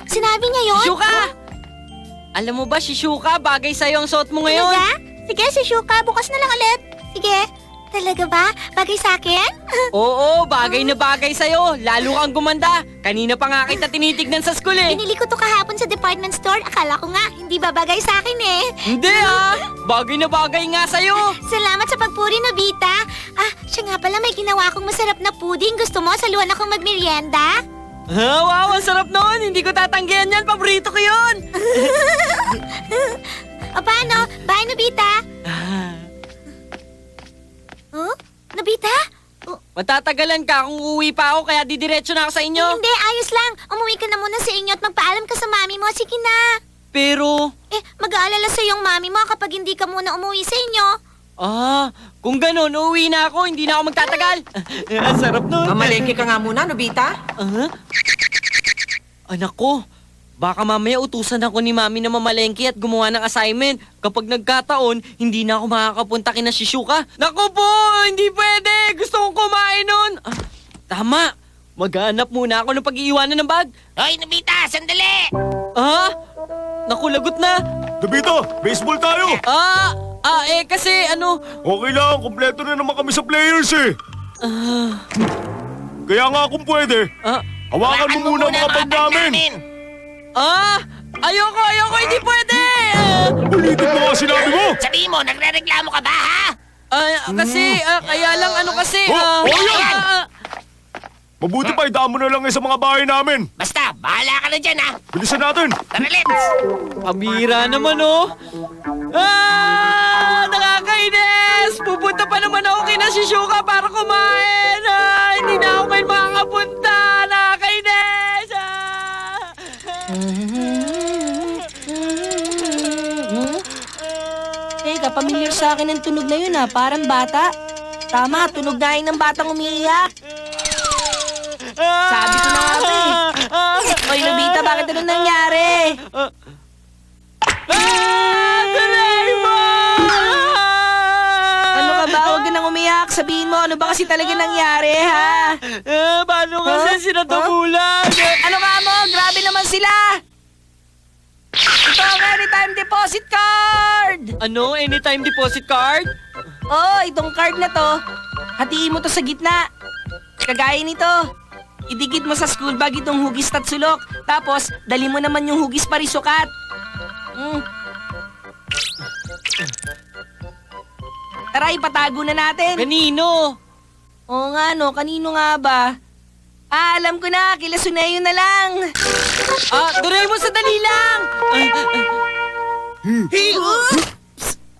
Sinabi niya yun? Shuka! Alam mo ba, si Shuka, bagay sa'yo ang suot mo ngayon? Talaga? Sige, si Shuka, bukas na lang ulit. Sige. Talaga ba? Bagay sa akin? Oo, bagay na bagay sa'yo. Lalo kang gumanda. Kanina pa nga kita tinitignan sa school eh. Binili ko to kahapon sa department store. Akala ko nga, hindi ba bagay sa akin eh. Hindi ah! Bagay na bagay nga sa'yo. Salamat sa pagpuri, Nobita. Siya nga pala, may ginawa akong masarap na pudding. Gusto mo, saluhan akong magmerienda? Wow, ang sarap noon. Hindi ko tatanggihan yan. Paborito ko yun. O paano? Bye, Nobita. Oh? Nobita? Oh, Matatagalan ka kung uuwi pa ako kaya didiretso na ako sa inyo. hindi, ayos lang. Umuwi ka na muna sa inyo at magpaalam ka sa mami mo. Sige na. Pero, Mag-aalala sa yung mami mo kapag hindi ka muna umuwi sa inyo. kung ganun, uuwi na ako. Hindi na ako magtatagal. Ang sarap nun. Mamalengke ka nga muna, Nobita. Anak ko, baka mamaya utusan ako ni Mami na mamalengke at gumawa ng assignment. Kapag nagkataon, hindi na ako makakapunta kina Shizuka. Naku po, hindi pwede. Gusto kong kumain nun. Tama, maghanap muna ako ng pag-iiwanan ng bag. Hoy, Nobita, sandali! Naku, lagot na. Nobita, baseball tayo! Kasi ano... Okay lang, kompleto na naman kami sa players eh. Kaya nga kung pwede, hawakan mo muna ang mga bag namin. Ayoko, hindi pwede. Ulitin mo ang sinabi mo! Sabihin mo, nagre-reklamo ka ba, ha? Kaya lang ano kasi... yan! Mabuti pa, idaan mo na lang sa mga bahay namin. Basta, bahala ka na dyan, ha? Bilisan natin. Tara, let's! Pabira naman, oh. Nakakainis! Pupunta pa naman ako kina Shizuka para kumain. Hindi na ako ngayon makakapunta. Nakakainis! Teka, familiar sa akin ang tunog na yun parang bata. Tama, tunog na ng batang umiiyak. Sabi ko na nga ba Oy, Nobita, bakit ano nangyari? Ano ka ba? Huwag ka nang umiyak. Sabihin mo, ano ba kasi talaga nangyari, ha? Paano kasi sinatabulan? Ano ka mo? Grabe naman sila! Ito ang anytime deposit card! Ano? Anytime deposit card? Itong card na to, hatiin mo to sa gitna. Kagaya nito. Idikit mo sa school bag itong hugis at sulok. Tapos, dali mo naman yung hugis parisukat. Tara, ipatago na natin. Kanino? Oo nga no, kanino nga ba? Alam ko na, kila Suneyo na lang. Doraemon, sandali lang!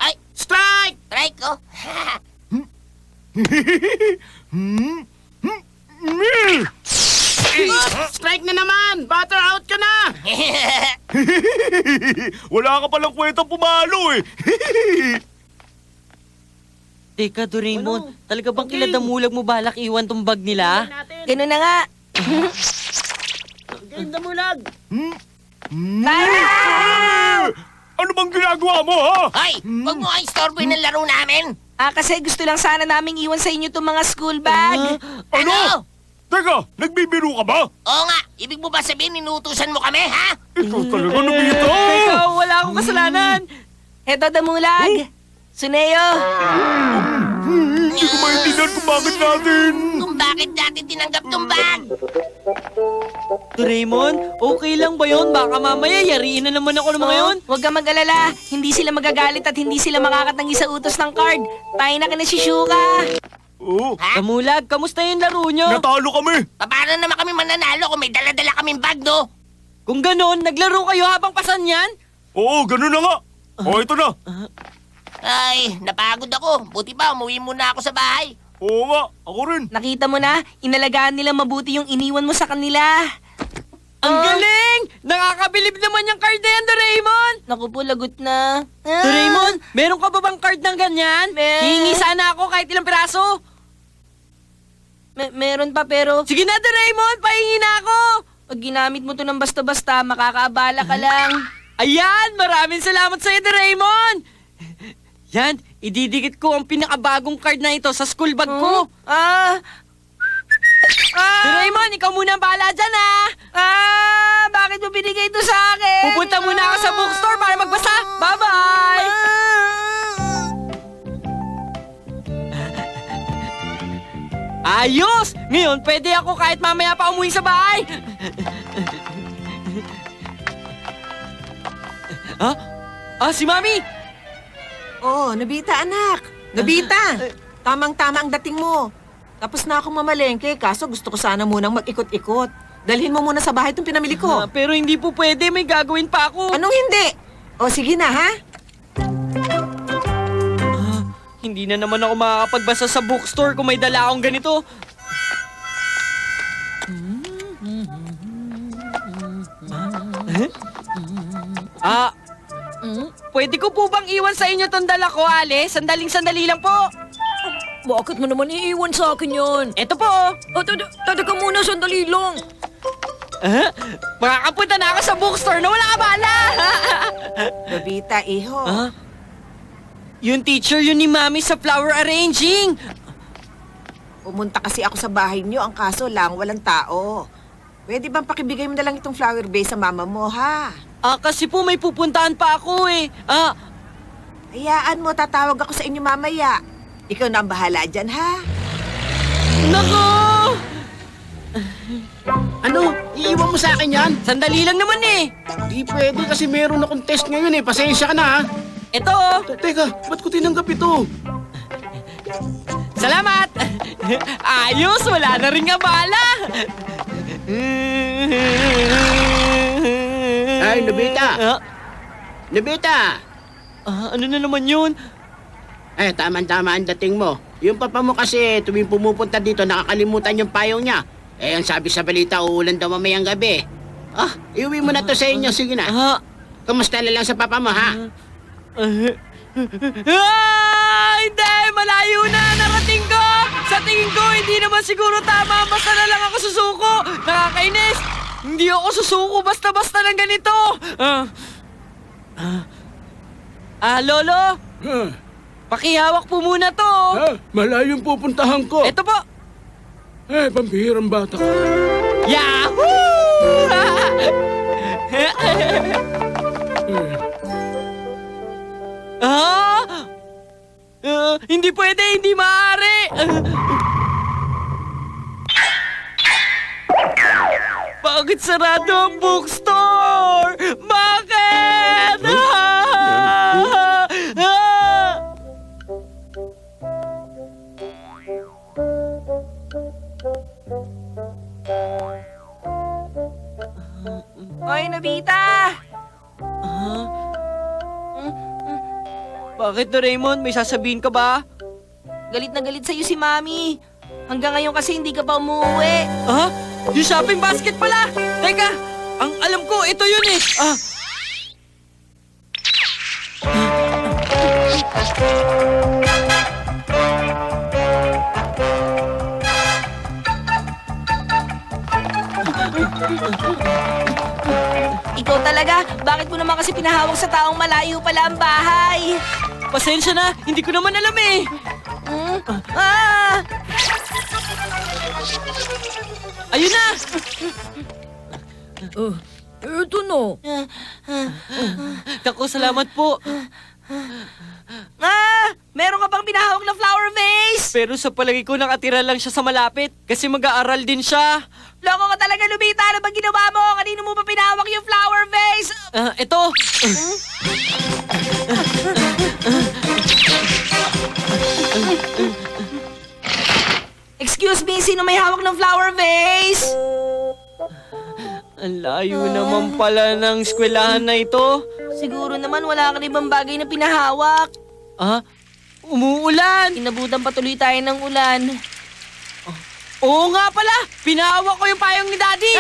Ay, strike! Strike, oh! Strike na naman! Butter out ka na! Wala ka palang kwentang pumalo eh. Teka, Doraemon, talaga bang kiladamulag mo balak iwan tong bag nila? Ganun na nga. Game the mulag! Ano bang ginagawa mo, ha? Hoy, huwag mo nga istorboy ng laro namin! Kasi gusto lang sana naming iwan sa inyo itong mga school bag. Ano? Teka, nagbibiro ka ba? Oo nga, ibig mo ba sabihin inuutusan mo kami, ha? Ikaw talaga, Nobita. Teka, wala akong kasalanan. Eto, damulag. Suneyo. Hindi ko maintindihan kung bakit natin. Kung bakit natin tinanggap tong bag? Doraemon, okay lang ba yun? Baka mamaya yariin na naman ako ng mga yun. Huwag ka mag-alala. Hindi sila magagalit at hindi sila makakatanggi sa utos ng card. Tayo na ka na Shizuka. Oo, Damulag, kamusta yung laro nyo? natalo kami. Paano naman kami mananalo kung may dala-dala kaming bag, no? Kung ganon, naglaro kayo habang pasan yan? Oo, ganun na nga. Ito na. Ay, napagod ako. Buti pa, umuwi muna ako sa bahay. Oo nga, ako rin. Nakita mo na, inalagaan nila mabuti yung iniwan mo sa kanila. Ang galing! Nakakabilib naman yung card na yan, Doraemon! Naku po, lagot na. Doraemon, meron ka ba bang card ng ganyan? Hihingi sana ako kahit ilang piraso. Meron pa pero Sige na, Doraemon, pahingi na ako! pag ginamit mo to ng basta-basta, makakaabala ka lang. Ayan, maraming salamat sa'yo, Doraemon! Yan, ididikit ko ang pinakabagong card na ito sa school bag ko. Doraemon, ikaw muna ang bahala dyan, ha? Ayos! Ngayon, pwede ako kahit mamaya pa umuwi sa bahay. Ha? Si Mami! Oh, Nobita anak. Nobita, tamang-tama ang dating mo. Tapos na akong mamalengke, kaso gusto ko sana munang mag-ikot-ikot. Dalhin mo muna sa bahay itong pinamili ko. Pero hindi po pwede, may gagawin pa ako. Anong hindi? O sige na, ha? Hindi na naman ako makakapagbasa sa bookstore kung may dala akong ganito. Pwede ko po bang iwan sa inyo tong dala ko, Ale? Sandaling-sandali lang po. Bakit mo naman iiwan sa akin yon? Eto po. Tada ka muna, sandali lang. Makakapunta na ako sa bookstore na wala ka bala. Nobita, iho. Yung teacher yun ni Mami sa flower arranging. Pumunta kasi ako sa bahay niyo, ang kaso lang, walang tao. Pwede bang pakibigay mo na lang itong flower vase sa mama mo, ha? Kasi po may pupuntahan pa ako eh. Hayaan mo, tatawag ako sa inyo mamaya. Ikaw na ang bahala dyan, ha? Nako! Ano? Iiwan mo sa akin yan? Sandali lang naman eh. Di pwede kasi meron akong test ngayon eh. Pasensya ka na ha. Eto. Teka, ba't ko tinanggap ito? Salamat! Ayos, wala na rin abala. Ay, Nobita! Nobita! Ano na naman yun? Ay, tama-tama ang dating mo. Yung papa mo kasi tuwing pumupunta dito nakakalimutan yung payong niya. Ang sabi sa balita, uulan daw mamayang gabi. Iuwi mo na to sa inyo. Sige na. Kamusta na lang sa papa mo, ha? Hindi! Malayo na! Narating ko! Sa tingin ko, hindi naman siguro tama. Basta na lang ako susuko. Nakakainis! Hindi ako susuko basta-basta ng ganito. Lolo? Pakihawak po muna to. Malayong pupuntahan ko. Ito po. Pampihirang bata ka. Yahoo! Hindi pwede, hindi maaari. Bakit sarado ang bookstore? Bakit? Hoy, Nobita! Bakit, Doraemon? May sasabihin ka ba? Galit na galit sa'yo si Mami. Hanggang ngayon kasi hindi ka pa umuwi. Yung shopping basket pala! Teka, ang alam ko, ito yun eh. Ikaw talaga, bakit mo naman kasi pinahawak sa taong malayo pala ang bahay? Pasensya na, hindi ko naman alam eh. Ayun na! Ito no. Naku, salamat po. Meron ka bang pinahawak na flower vase? Pero sa palagi ko nakatira lang siya sa malapit kasi mag-aaral din siya. Loko ka talaga, Nobita. Ano bang ginawa mo? Kanino mo pa pinahawak yung flower vase? Ito. Excuse me, sino may hawak ng flower vase? Ang layo naman pala ng eskwelahan na ito. Siguro naman wala ka na ibang bagay na pinahawak. Umuulan. Inabutan patuloy tayo ng ulan. Oo nga pala, pinahawak ko yung payong ni Daddy.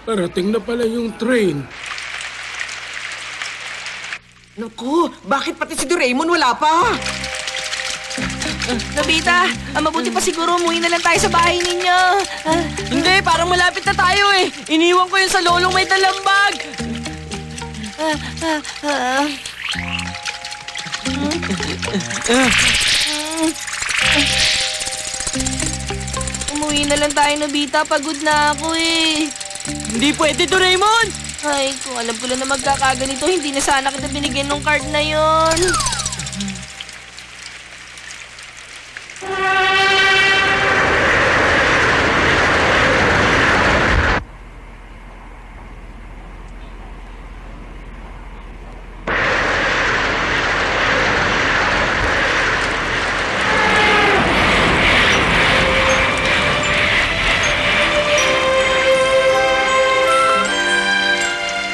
Parating na pala yung train. Naku, bakit pati si Doraemon wala pa? Nobita, mabuti pa siguro umuwi na lang tayo sa bahay ninyo. Hindi, parang malapit na tayo eh. Iniwan ko yun sa lolong may dalang bag. Uwi na lang tayo, Nobita. Pagod na ako eh. Hindi pwede, Doraemon! Ay, kung alam ko lang na magkakaganito, hindi na sana kita binigyan ng card na yon.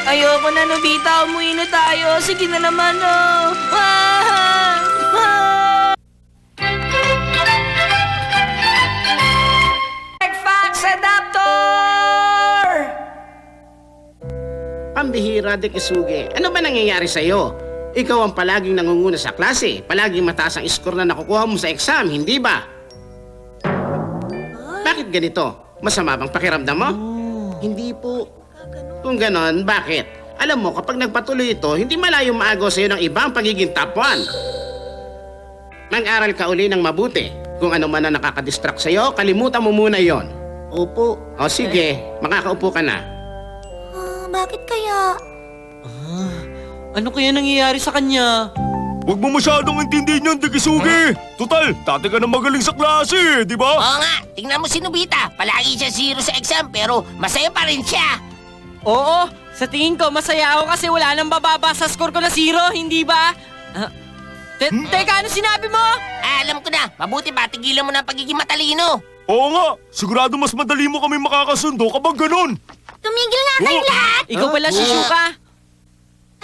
Ayoko na, Nobita. Umuwi na tayo. Sige na naman, oh. Fax adapter! Pambihira, Dekisuge. Ano ba nangyayari sa'yo? Ikaw ang palaging nangunguna sa klase. Palaging mataas ang score na nakukuha mo sa exam, hindi ba? Bakit ganito? Masama bang pakiramdam mo? Hindi po. Kung ganon, bakit? Alam mo, kapag nagpatuloy ito, hindi malayong maagaw sa'yo ng ibang pagiging top 1. Mag-aral ka uli ng mabuti. Kung ano man ang nakakadistract sa'yo, kalimutan mo muna yon. Opo. O sige, makakaupo ka na. Bakit kaya? Ano kaya nangyayari sa kanya? Huwag mo masyadong intindihin yan, Dekisuge. Total, dati ka na magaling sa klase, di ba? Oo nga, tingnan mo si Nobita. Palagi siya 0 sa exam pero masaya pa rin siya. Oo, sa tingin ko masaya ako kasi wala nang bababa sa score ko na 0, hindi ba? Teka, ano sinabi mo? Alam ko na, mabuti ba tigilan mo na ang pagiging matalino. Oo nga, sigurado mas madali mo kami makakasundo kapag ganun. Tumigil nga kayong lahat! Ikaw pala, Shizuka.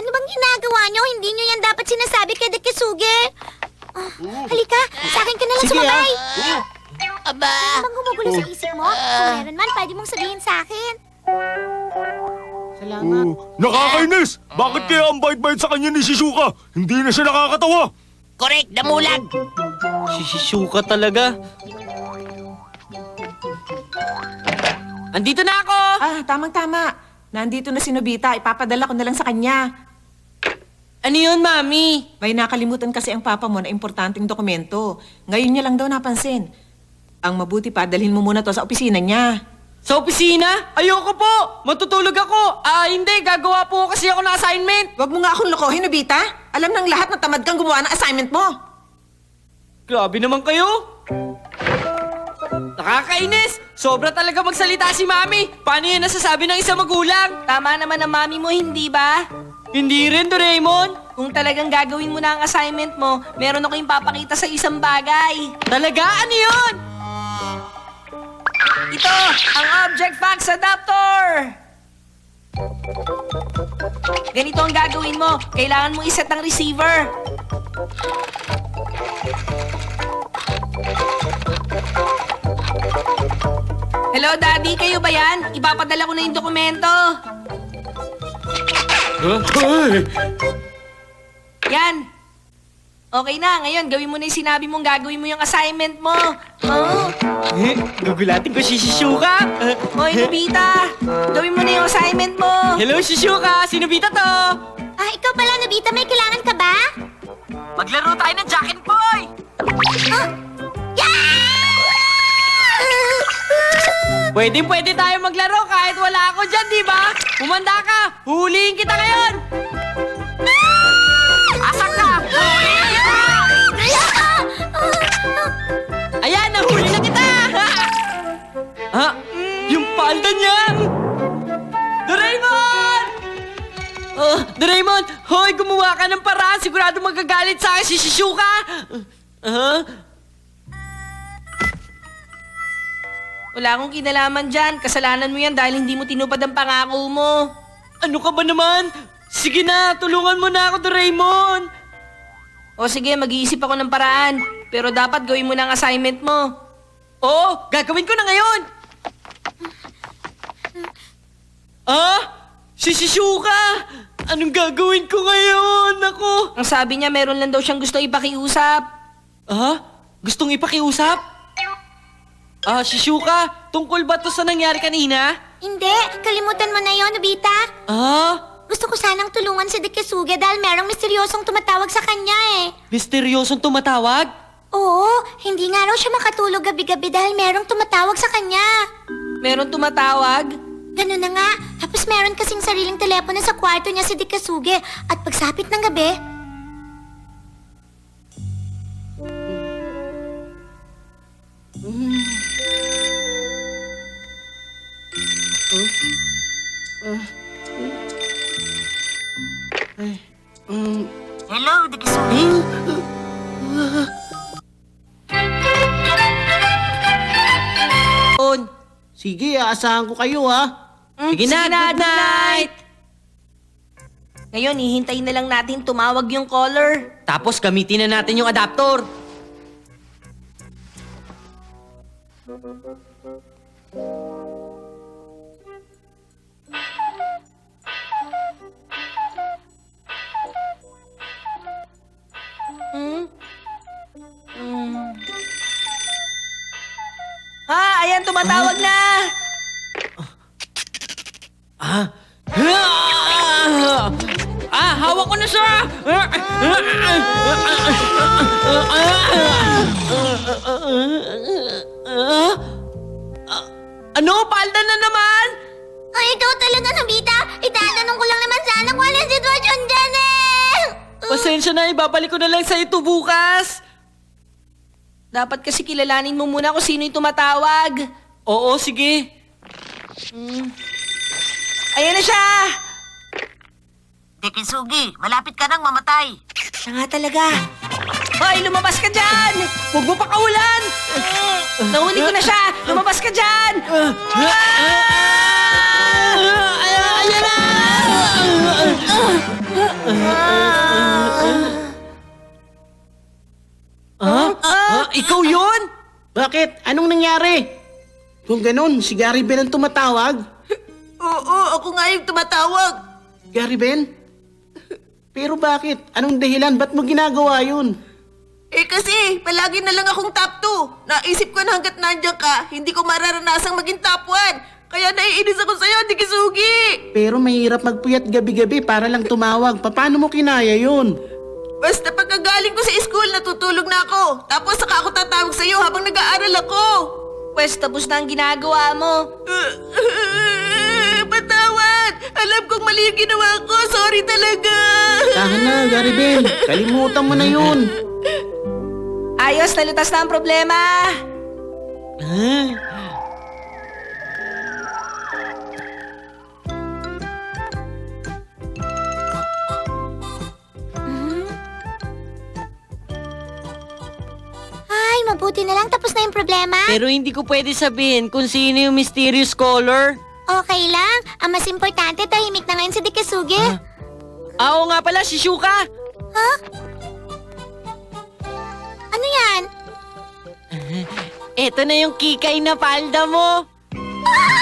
Ano bang ginagawa nyo? Hindi nyo yan dapat sinasabi kay Dekisuge. Halika, sa akin ka na lang Sige, sumabay. Aba, Ano bang gumugulo sa isip mo? Kung meron man, pwede mong sabihin sa akin. Salamat. Nakakainis! Bakit kaya ang bait-bait sa kanya ni Shizuka? Hindi na siya nakakatawa. correct, damulag. Si Shizuka talaga. Andito na ako! Tamang-tama. Nandito na si Nobita. Ipapadala ko na lang sa kanya. Ano yun, Mami? May nakalimutan kasi ang papa mo na importanteng dokumento. Ngayon niya lang daw napansin. Ang mabuti pa, dalhin mo muna to sa opisina niya. Sa opisina? Ayoko po! Matutulog ako! Hindi. Gagawa po kasi ako ng assignment. Huwag mo nga akong lokohin, Nobita. Alam ng lahat na tamad kang gumawa ng assignment mo. Grabe naman kayo! Nakakainis! Sobra talaga magsalita si Mami! Paano yan nasasabi ng isang magulang? Tama naman ang mami mo, hindi ba? Hindi rin, Doraemon! Kung talagang gagawin mo na ang assignment mo, meron ako ipapakita sa isang bagay. Talaga? Ano yun? Ito, ang Object Fax Adapter! Ganito ang gagawin mo. Kailangan mo iset ang receiver. Hello, Daddy. Kayo ba yan? Ipapadala ko na yung dokumento. Yan. Okay na. Ngayon, gawin mo na yung sinabi mong gagawin mo yung assignment mo. Oh. Gugulatin ko si Shizuka! Hoy, Nobita. Gawin mo na yung assignment mo. Hello, Shizuka! Sino Bita to? Ikaw pala, Nobita. May kailangan ka ba? Maglaro tayo ng Jack and Boy! Pwede tayo maglaro kahit wala ako dyan, di ba? Humanda ka! Huhulihin kita ngayon! Asak ka! Huhulihin kita! Ayan, nahuli na kita! Yung palda niya! Doraemon! Doraemon! Hoy, gumawa ka ng paraan! Sigurado magagalit sa akin si Shizuka! Wala akong kinalaman dyan. Kasalanan mo yan dahil hindi mo tinupad ang pangako mo. Ano ka ba naman? Sige na, tulungan mo na ako, Doraemon! O sige, mag-iisip ako ng paraan. Pero dapat gawin mo na ang assignment mo. Oo, gagawin ko na ngayon! Si Shizuka! Anong gagawin ko ngayon? Ako! Ang sabi niya, meron lang daw siyang gusto ipakiusap. Gustong ipakiusap? Shizuka, tungkol ba to sa nangyari kanina? Hindi. Kalimutan mo na yon, Nobita. Gusto ko sanang tulungan si Dekisuge dahil merong misteryosong tumatawag sa kanya eh. Misteryosong tumatawag? Oo, hindi nga raw siya makatulog gabi-gabi dahil merong tumatawag sa kanya. Meron tumatawag? Ganun na nga. Tapos meron kasing sariling telepono sa kwarto niya si Dikasuge. At pagsapit ng gabi, Hello, Dikisugi. Sige, aasahan ko kayo ha. Sige na, good night! Ngayon, hihintayin na lang natin tumawag yung caller. Tapos gamitin na natin yung adaptor. Ayan, tumatawag na! Hawak ko na siya! Ano? Palda na naman? ay ikaw talaga, Nobita. Itatanong ko lang naman sana kung anong sitwasyon dyan eh. Pasensya na, ibabalik ko na lang sa ito bukas. Dapat kasi kilalanin mo muna kung sino yung tumatawag. Oo, sige. Ayan na siya! Dikisugi, malapit ka nang mamatay. Siya nga talaga. Hoy, lumabas ka dyan! Huwag mo pakawalan! Nahuli ko na siya! Lumabas ka dyan! Ayan na! Ikaw yun? Bakit? Anong nangyari? Kung ganun, si Gary Ben ang tumatawag? Oo, ako nga yung tumatawag. Gary Ben? Pero bakit? Anong dahilan? Ba't mo ginagawa yun? Eh kasi, palagi na lang akong top 2. Naisip ko na hanggat nandiyan ka, hindi ko mararanasang maging top 1. Kaya naiinis ako sa'yo, Dikisugi. Pero mahirap magpuyat gabi-gabi para lang tumawag. Paano mo kinaya yun? Basta pagkagaling ko sa school, natutulog na ako. Tapos saka ako tatawag sa'yo habang nag-aaral ako. Pwes, tapos na ang ginagawa mo. Patawad! Alam kong mali yung ginawa ko. Sorry talaga. Tahan na, Gary Ben. Kalimutan mo na yun. Ayos, nalutas na ang problema. Ay, mabuti na lang tapos na yung problema. Pero hindi ko pwede sabihin kung sino yung mysterious caller. Okay lang. Ang mas importante, tahimik na ngayon si Dikasuge. Oo nga pala, si Shuka. Ano yan? Eto na yung kikay na palda mo. Ah!